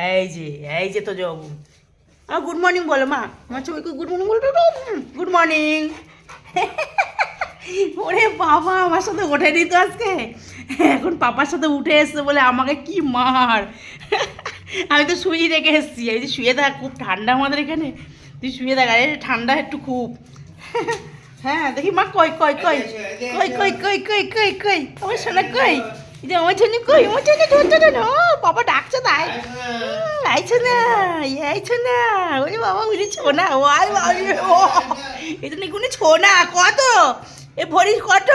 এই যে এই যে তো জবু গুড মর্নিং বলো মা আমার ছবিকে গুড মর্নিং বলো গুড মর্নিং ওরে বাবা আমার সাথে ওঠেনি তো আজকে এখন পাপার সাথে উঠে এসছে বলে আমাকে কি মার আমি তো শুয়ে রেখে এসেছি এই যে শুয়ে থাক খুব ঠান্ডা আমাদের এখানে তুই শুয়ে থাক আরে ঠান্ডা একটু খুব হ্যাঁ দেখি মা কই কই কই কই কই কই কই কই কই আমার সোনা কই এই যে আমার জন্য কই আমার জন্য ধরতে না বাবা ডাকছে তাই আইছে না আইছে না ওরে বাবা উনি ছোনা ওয়াই বাবা ও এটা নাকি উনি ছোনা কত এ ভরি কত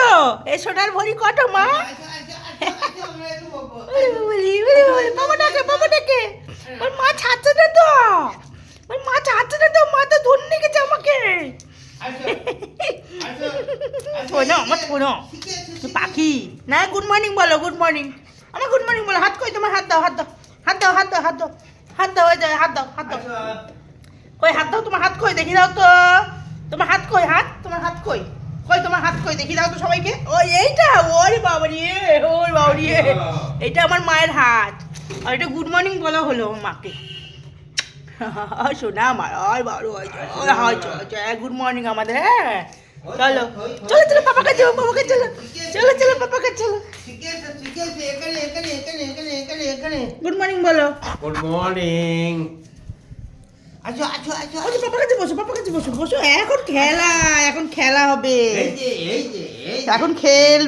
এ সোনার ভরি কত মা বাবা ডাকে ওর মা ছাড়ছে না তো ওর মা ছাড়ছে না তো মা তো ধরে নিয়ে আমাকে শোনো আমার শোনো পাখি না গুড মর্নিং বলো গুড মর্নিং আমার গুড মর্নিং বলো হাত কই তোমার হাত দাও হাত দাও হাত দাও হাত দাও হাত দাও হাত দাও হয়ে যায় হাত দাও হাত দাও কই হাত দাও তোমার হাত কই দেখি দাও তো তোমার হাত কই হাত তোমার হাত কই কই তোমার হাত কই দেখি দাও তো সবাইকে ওই এইটা ওরে বাবা রে ওরে বাবা রে এইটা আমার মায়ের হাত আর এটা গুড মর্নিং বলা হলো আমার মাকে শোনা আমার হয় বারো হয় গুড মর্নিং আমাদের হ্যাঁ চলো চলো চলো পাপাকে চলো পাপাকে চলো চলো চলো পাপাকে চলো গুড মর্নিং বলো গুড মর্নিং। আচ্ছা আচ্ছা আচ্ছা পাপার কাছে বসো পাপার কাছে বসো বসো এখন খেলা হবে এই যে এখন খেল